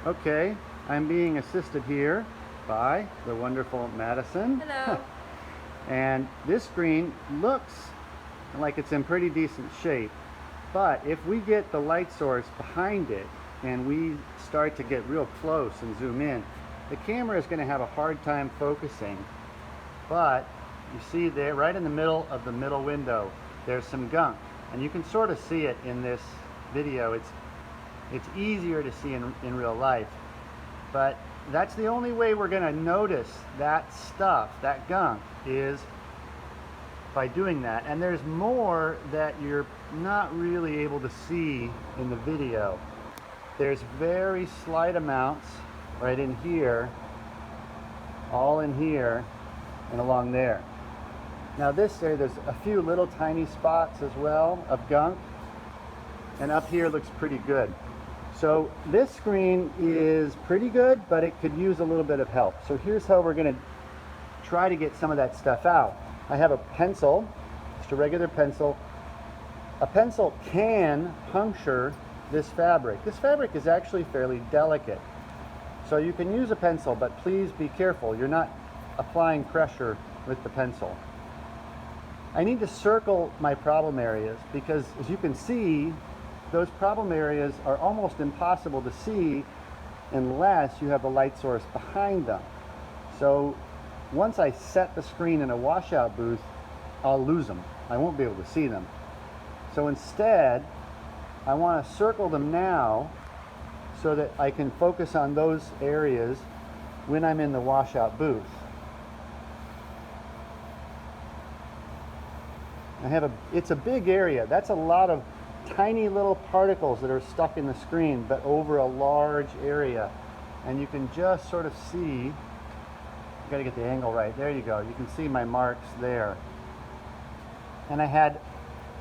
Okay, I'm being assisted here by the wonderful Madison. Hello. And this screen looks like it's in pretty decent shape, but if we get the light source behind it and we start to get real close and zoom in, the camera is going to have a hard time focusing. But you see there, right in the middle of the middle window, there's some gunk, and you can sort of see it in this video. It's easier to see in real life, but that's the only way we're going to notice that stuff, that gunk, is by doing that. And there's more that you're not really able to see in the video. There's very slight amounts right in here, all in here and along there. Now there's a few little tiny spots as well of gunk, and up here looks pretty good. So this screen is pretty good, but it could use a little bit of help. So here's how we're going to try to get some of that stuff out. I have a pencil, just a regular pencil. A pencil can puncture this fabric. This fabric is actually fairly delicate. So you can use a pencil, but please be careful. You're not applying pressure with the pencil. I need to circle my problem areas because, as you can see, those problem areas are almost impossible to see unless you have a light source behind them. So once I set the screen in a washout booth, I'll lose them. I won't be able to see them. So instead, I want to circle them now so that I can focus on those areas when I'm in the washout booth. It's a big area. That's a lot of tiny little particles that are stuck in the screen, but over a large area. And you can just sort of see, you gotta get the angle right. There you go. You can see my marks there. And I had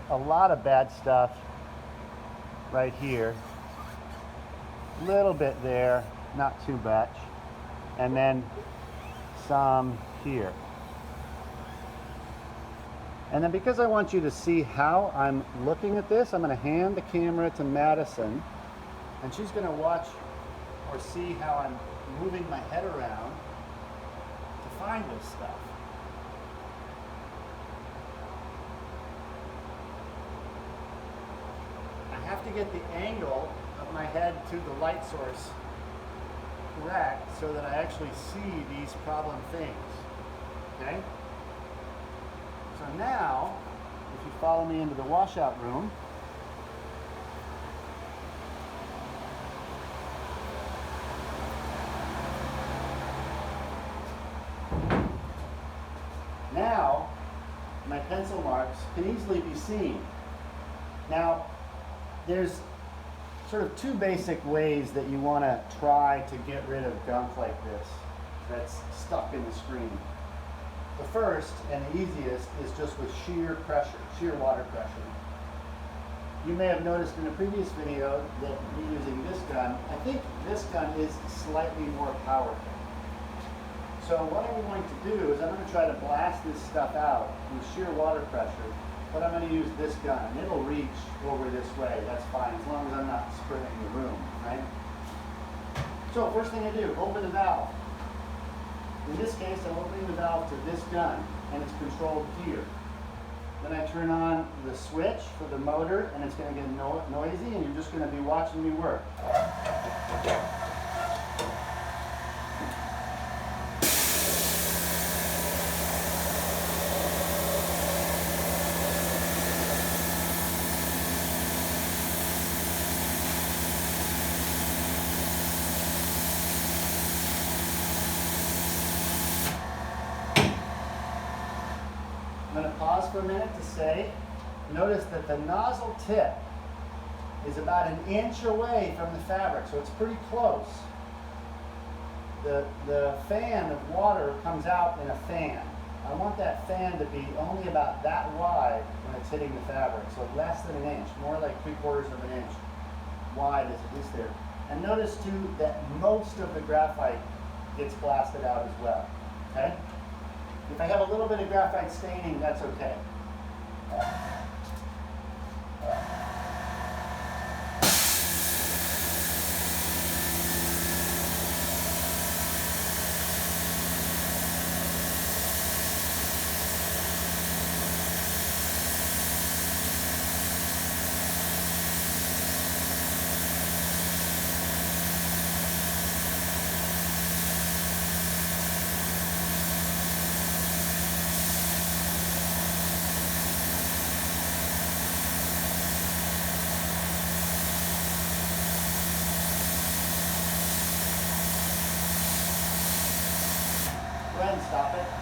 a lot of bad stuff right here. Little bit there, not too much. And then some here. And then because I want you to see how I'm looking at this, I'm going to hand the camera to Madison, and she's going to watch or see how I'm moving my head around to find this stuff. I have to get the angle of my head to the light source correct so that I actually see these problem things. Okay? So now, if you follow me into the washout room, now my pencil marks can easily be seen. Now, there's sort of two basic ways that you want to try to get rid of gunk like this that's stuck in the screen. The first and the easiest is just with shear pressure, shear water pressure. You may have noticed in a previous video that me using this gun, I think this gun is slightly more powerful. So what I'm going to do is I'm going to try to blast this stuff out with shear water pressure, but I'm going to use this gun, and it'll reach over this way. That's fine, as long as I'm not spreading the room, right? So first thing I do, open the valve. In this case, I'm opening the valve to this gun, and it's controlled here. Then I turn on the switch for the motor, and it's going to get noisy, and you're just going to be watching me work. I'm going to pause for a minute to say, notice that the nozzle tip is about an inch away from the fabric, so it's pretty close. The fan of water comes out in a fan. I want that fan to be only about that wide when it's hitting the fabric, so less than an inch, more like 3/4 of an inch wide as it is there. And notice too that most of the graphite gets blasted out as well, okay? If I have a little bit of graphite staining, that's okay. friend stop it.